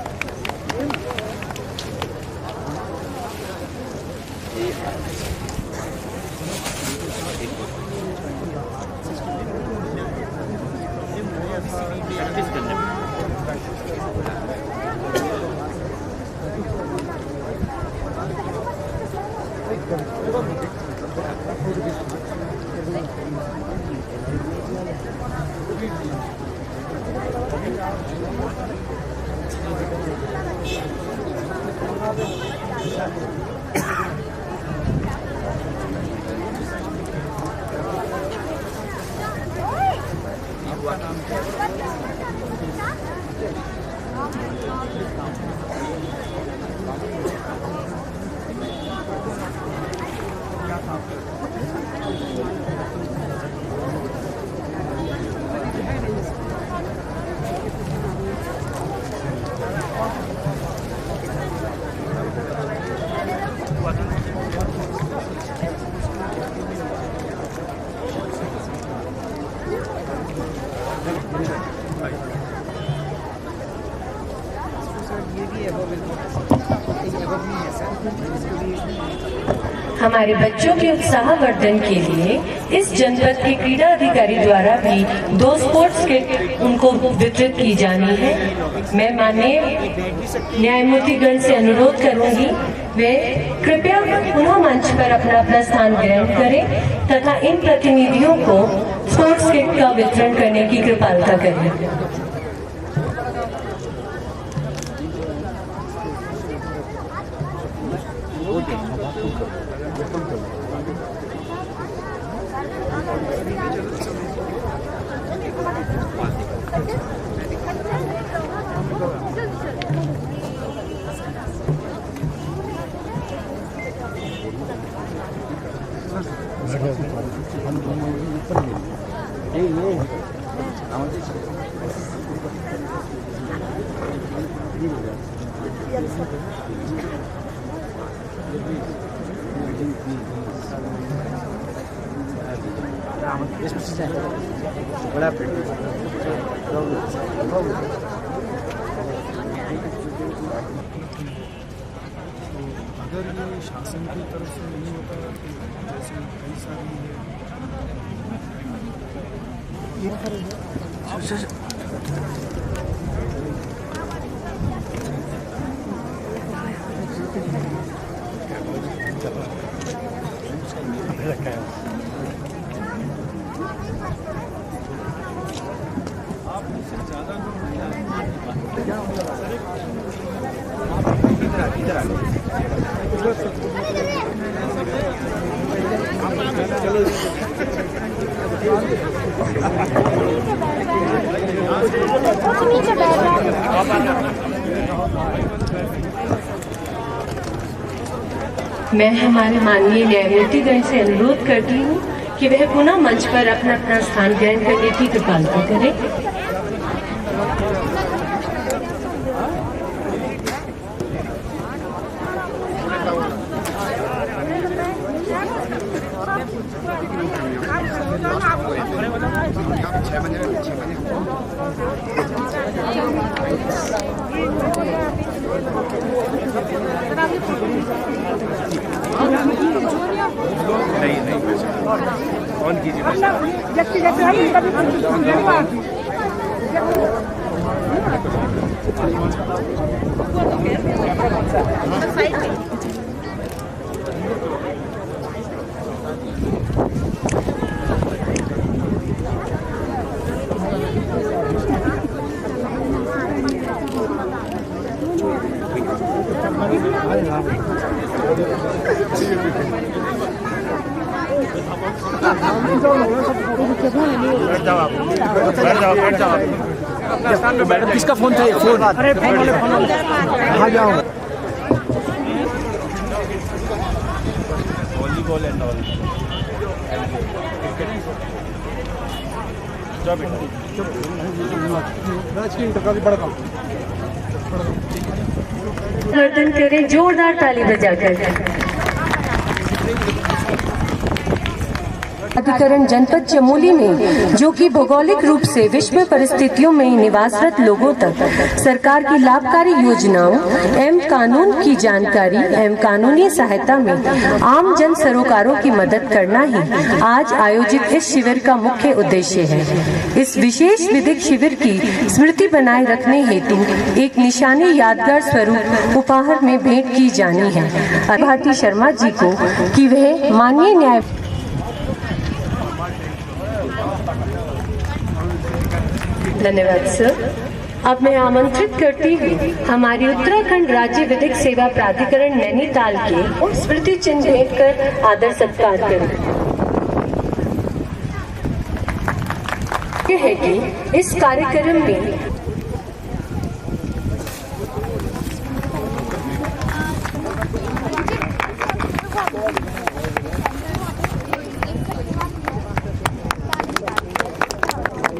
हमारे बच्चों के उत्साहवर्धन के लिए इस जनपद के क्रीड़ा अधिकारी द्वारा भी 2 स्पोर्ट्स किट उनको वितरित की जानी है। मैं माननीय न्यायमूर्तिगण से अनुरोध करूंगी वे कृपया पुनः मंच पर अपना अपना स्थान ग्रहण करें तथा इन प्रतिनिधियों को स्पोर्ट्स किट का वितरण करने की कृपालता करें। अगर ये शासन की तरफ से नहीं होता तो जैसे कई सारी मैं हमारे माननीय न्यायमूर्तिगण से अनुरोध करती हूँ कि वह पुनः मंच पर अपना अपना स्थान ग्रहण करने की कृपालता करें। बैठ जाओ आप, बैठ जाओ। मैडम किसका फोन था? फोन अरे कहाँ जाओ वॉलीबॉल एंड ऑल वर्धन करें जोरदार ताली बजाकर। प्राधिकरण जनपद चमोली में जो कि भौगोलिक रूप से विषम परिस्थितियों में निवासरत लोगों तक सरकार की लाभकारी योजनाओं एवं कानून की जानकारी एवं कानूनी सहायता में आम जन सरोकारों की मदद करना ही आज आयोजित इस शिविर का मुख्य उद्देश्य है। इस विशेष विधिक शिविर की स्मृति बनाए रखने हेतु एक निशानी यादगार स्वरूप उपहार में भेंट की जानी है भारती शर्मा जी को कि वह माननीय न्याय। धन्यवाद सर। अब मैं आमंत्रित करती हूँ हमारी उत्तराखंड राज्य विधिक सेवा प्राधिकरण नैनीताल के स्मृति चिन्ह भेंट कर आदर सत्कार करें। यह है कि इस कार्यक्रम में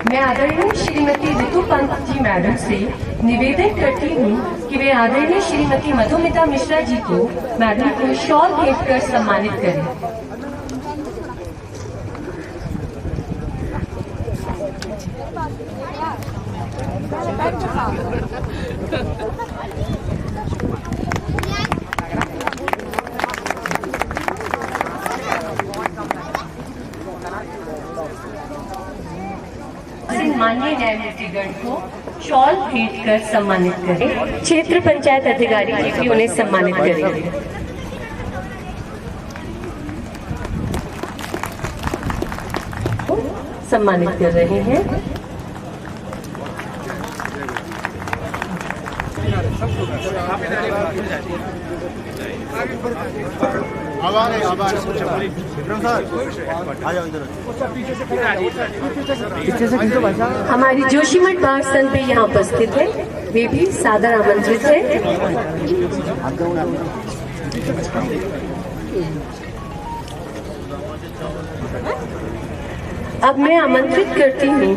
मैं आदरणीय श्रीमती ऋतु पंत जी मैडम से निवेदन करती हूँ कि वे आदरणीय श्रीमती मधुमिता मिश्रा जी को मैडम को शॉल भेंट कर सम्मानित करें। माननीय न्यायमूर्तिगण को शॉल भेंट कर सम्मानित करें। क्षेत्र पंचायत अधिकारी जी भी उन्हें सम्मानित करेंगे। सम्मानित कर रहे हैं। हमारी जोशीमठ बार संघ भी यहाँ उपस्थित है, वे भी सादर आमंत्रित है। अब मैं आमंत्रित करती हूँ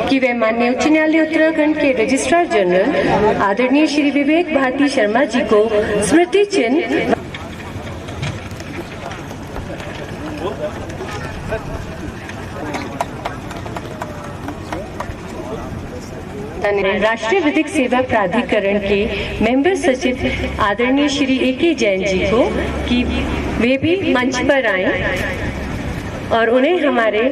कि वे माननीय उच्च न्यायालय उत्तराखंड के रजिस्ट्रार जनरल आदरणीय श्री विवेक भारती शर्मा जी को स्मृति चिन्ह राष्ट्रीय विधिक सेवा प्राधिकरण के मेंबर सचिव आदरणीय श्री A.K. जैन जी को कि वे भी मंच पर आए और उन्हें हमारे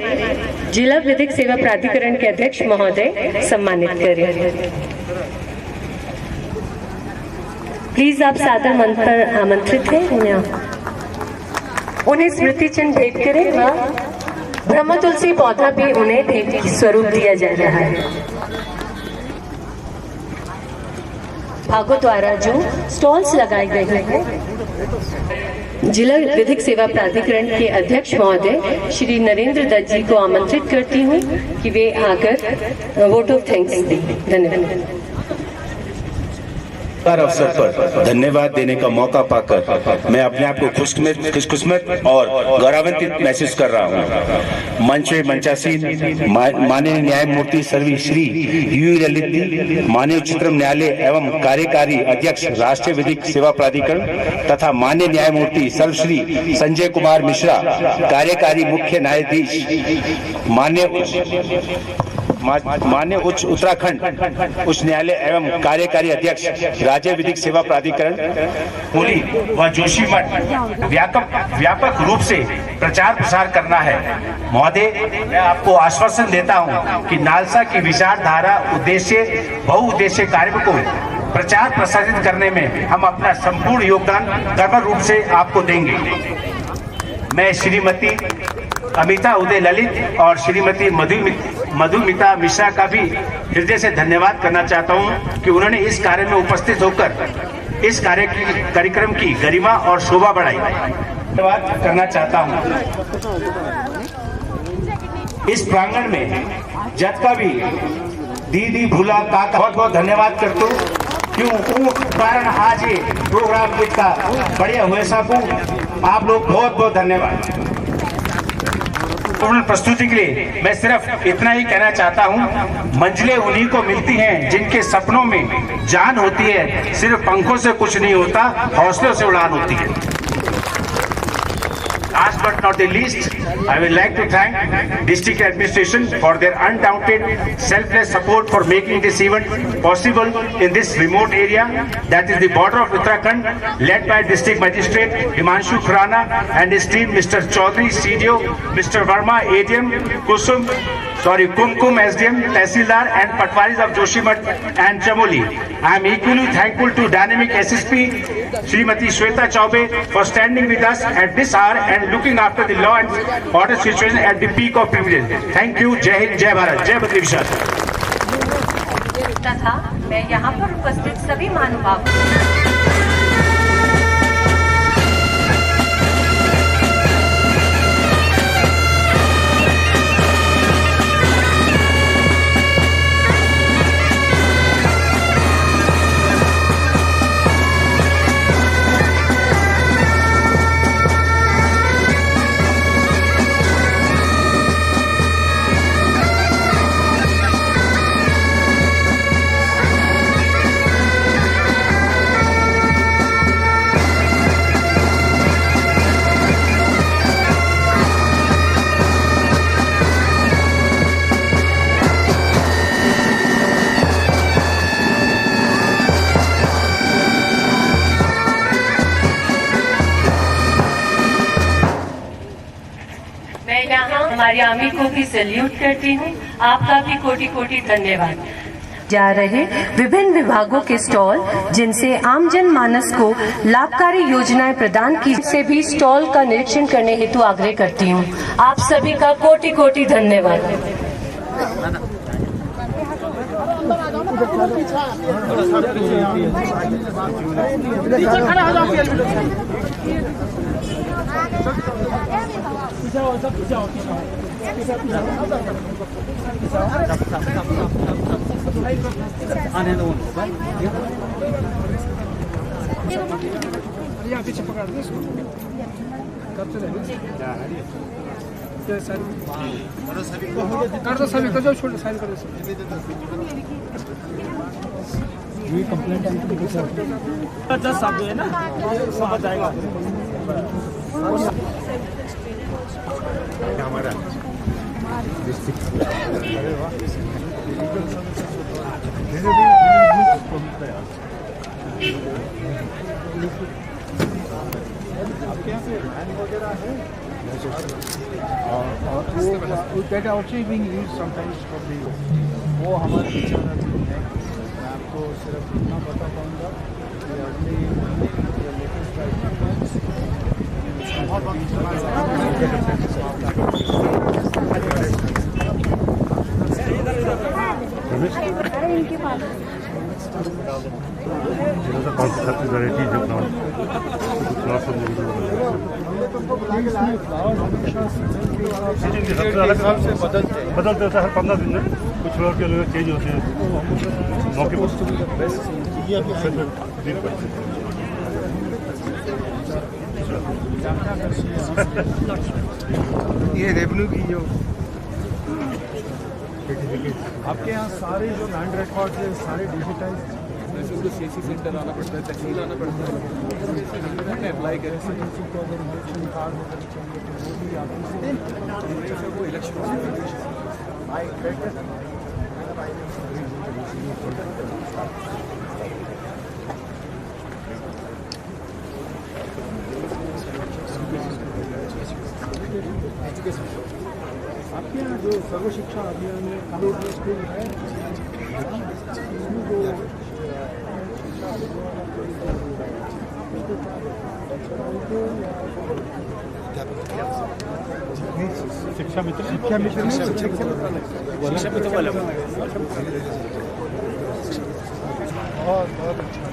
जिला विधिक सेवा प्राधिकरण के अध्यक्ष महोदय सम्मानित करें। प्लीज आप सादर मंच पर आमंत्रित हैं। उन्हें स्मृति चिन्ह भेंट करें व ब्रह्म तुलसी पौधा भी उन्हें भेंट स्वरूप दिया जा रहा है। भागों द्वारा जो स्टॉल्स लगाए गए हैं, जिला विधिक सेवा प्राधिकरण के अध्यक्ष महोदय श्री नरेंद्र दत्त जी को आमंत्रित करती हूँ कि वे आकर वोट ऑफ थैंक्स दें। धन्यवाद। अवसर पर धन्यवाद देने का मौका पाकर मैं अपने आप को खुशकिस्मत और गौरवान्वित महसूस कर रहा हूँ। मंच में मंचासीन माननीय न्यायमूर्ति सर्वी श्री यू ललित जी, माननीय उच्चतम न्यायालय एवं कार्यकारी अध्यक्ष राष्ट्रीय विधिक सेवा प्राधिकरण तथा माननीय न्यायमूर्ति सर्वश्री संजय कुमार मिश्रा, कार्यकारी मुख्य न्यायाधीश, माननीय उत्तराखंड उच्च न्यायालय एवं कार्यकारी अध्यक्ष राज्य विधिक सेवा प्राधिकरण पुरी व जोशीमठ व्यापक रूप से प्रचार प्रसार करना है। महोदय, मैं आपको आश्वासन देता हूं कि नालसा की विचारधारा बहुउद्देश्य कार्य को प्रचार प्रसारित करने में हम अपना संपूर्ण योगदान कर्मठ रूप से आपको देंगे। मैं श्रीमती अमिता उदय ललित और श्रीमती मधुमिता मिश्रा का भी हृदय से धन्यवाद करना चाहता हूं कि उन्होंने इस कार्य में उपस्थित होकर इस कार्यक्रम की गरिमा और शोभा बढ़ाई। धन्यवाद करना चाहता हूं। इस प्रांगण में जतका भी दीदी भूला काका बहुत बहुत धन्यवाद करतो क्यों कारण आज ये प्रोग्राम इतना बढ़िया हुए साकू आप लोग बहुत बहुत धन्यवाद। पूर्ण प्रस्तुति के लिए मैं सिर्फ इतना ही कहना चाहता हूं, मंजिलें उन्हीं को मिलती हैं जिनके सपनों में जान होती है। सिर्फ पंखों से कुछ नहीं होता, हौसलों से उड़ान होती है। Last but not the least, I would like to thank district administration for their undoubted selfless support for making this event possible in this remote area, that is the border of Uttarakhand, led by District Magistrate Himanshu Khurana and his team, Mr. Chaudhary, CDO, Mr. Verma, ADM, Kumkum, SDM, Tehsildar and Patwaris of Joshimath and Chamoli. I am equally thankful to Dynamic SSP, Srimati Shweta Chaube, for standing with us at this hour and looking after the law and order situation at the peak of privilege. Thank you. Jai Hind, Jai Bharat, Jai Badri Vishal. तथा मैं यहाँ पर उपस्थित सभी महानुभावों हमारे आर्मी को भी सैल्यूट करती हूँ। आपका भी कोटि कोटि धन्यवाद। जा रहे विभिन्न विभागों के स्टॉल जिनसे आम जन मानस को लाभकारी योजनाएं प्रदान की से भी स्टॉल का निरीक्षण करने हेतु आग्रह करती हूँ। आप सभी का कोटि कोटि धन्यवाद। आने दो पीछे पकड़ दो इसको। कर दो सभी को, जो छोड़ साइन कर दो। ये कंप्लेंट आई थी सर 10 साल है ना, समझ आएगा हमारा आपके यहाँ पे वैन वगैरह है और वो that also being used sometimes for the वो हमारे पीछे है। मैं आपको सिर्फ इतना बता पाऊँगा कि अगले महीने लेटेस्ट बदलते रहता है हर 15 दिन में, कुछ फ्लोर के लोग चेंज होते हैं मौके पर। ये रेवेन्यू की जो आपके यहाँ सारे जो लैंड रिकॉर्ड है सारे डिजिटाइज, उसको सीसी सेंटर आना पड़ता है, तहसील आना पड़ता है, अप्लाई करें को अगर इलेक्शन कार्ड वगैरह चाहिए तो वो भी आप वो इलेक्शन आपके यहाँ जो सर्व शिक्षा अभियान में करोड़ स्कूल है शिक्षा मित्र वाले बहुत अच्छा।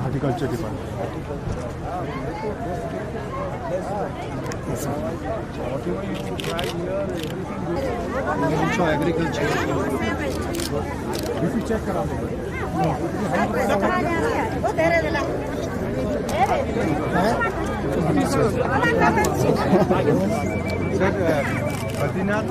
हार्टिकल्चर डिपार्टमेंट एग्रीकल्चर चेक करा सर बद्रीनाथ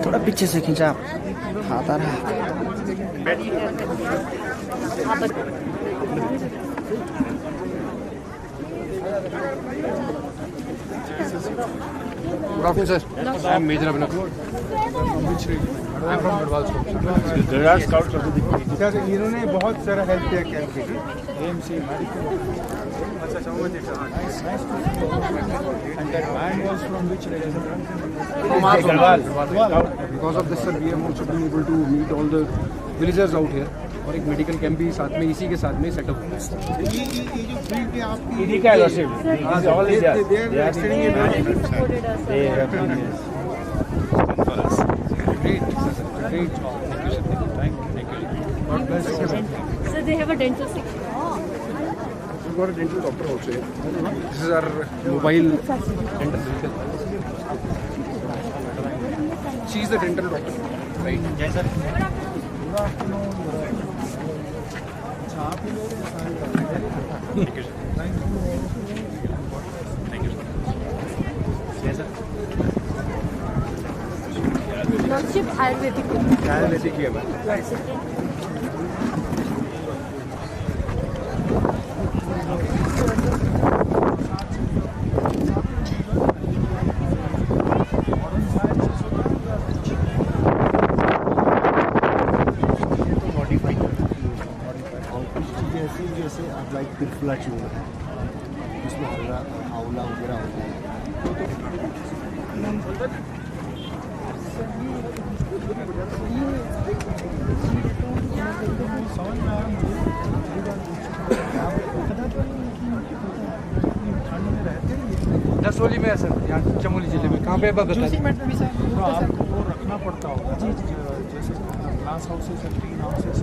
थोड़ा पीछे से खींचा आप, हाथ आ रहा Good afternoon, sir. I am Major Abhinav. From which region? I am from Garhwal Scout. Sir, इन्होंने बहुत सारा हेल्थ केयर कैंप किए AMC and that man was from which region? Garhwal. Because of this, sir, we have also been able to meet all the villagers out here. और एक मेडिकल कैंप भी साथ में इसी के साथ में सेटअप हुआ है। ये जो फील्ड पे आपकी इसी का एलर्शिप हां all is there they are extending it they have been great job thank you God bless you So they have a dental section. we've got a dental doctor also here. This is our mobile dental vehicle. She is the dental doctor, right? Yes, sir. Good afternoon. Thank you, sir. Thank you. Thank you, sir. Yes, sir. Lordship Ayurvedic. Ayurvedic here, ma'am. जैसे आप लाइक त्रिफला चूर्ण है जिसमें हल्ला आंवला वगैरह होता है दसोली में है सर, यहाँ चमोली जिले में। कहाँ पे है बता दीजिए। तो आपको वो रखना पड़ता होगा जैसे ग्लास हाउसेस है, ग्रीन हाउसेस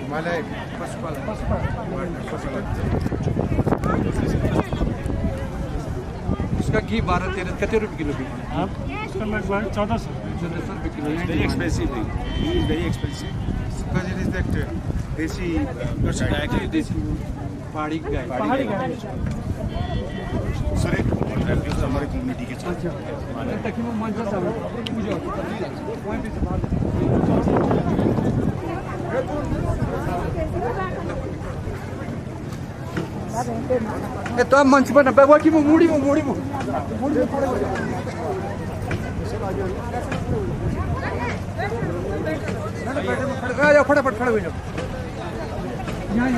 हिमालय उसका घी 12-13 कितने रुपये किलो भी आप उसका लगभग 1400 रुपये kilo. Very expensive very expensive because it is that देसी देसी पहाड़ी गाय सर एक हमारे कम्युनिटी के साथ ताकि वो मंच साहब पूजा वहीं पे तो आप मंच पर नब्बे की मूड़ी आ जाओ फटाफट खड़े हो जाओ। यहाँ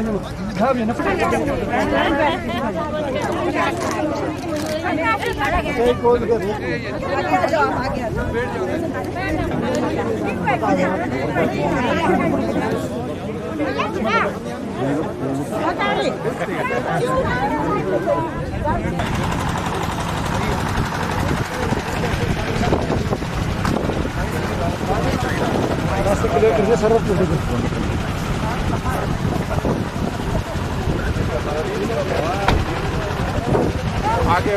आगे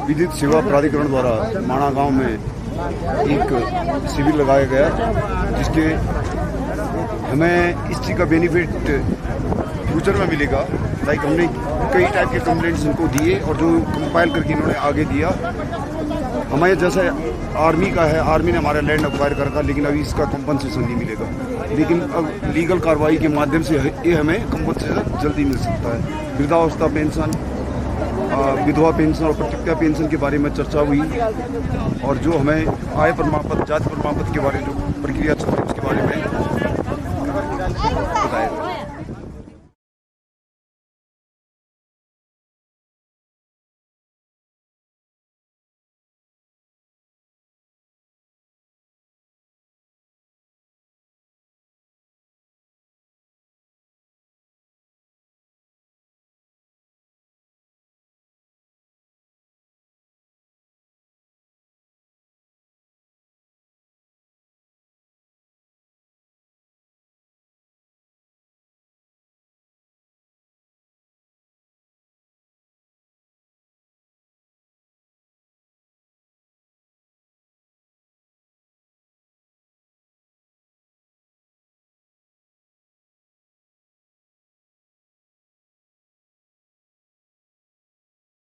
विद्युत सेवा प्राधिकरण द्वारा माणा गांव में एक शिविर लगाया गया, जिसके हमें इस चीज़ का बेनिफिट फ्यूचर में मिलेगा। लाइक हमने कई टाइप के कंप्लेंट्स इनको दिए और जो कंपाइल करके इन्होंने आगे दिया। हमें जैसे आर्मी का है, आर्मी ने हमारा लैंड अक्वायर करा था, लेकिन अभी इसका कंपनसेशन नहीं मिलेगा। लेकिन अब लीगल कार्रवाई के माध्यम से ये हमें कंपनसेशन जल्दी मिल सकता है। वृद्धावस्था पेंशन, विधवा पेंशन और प्रतिज्ञा पेंशन के बारे में चर्चा हुई, और जो हमें आय प्रमाण पत्र, जाति प्रमाण पत्र के बारे में जो प्रक्रिया चल रही है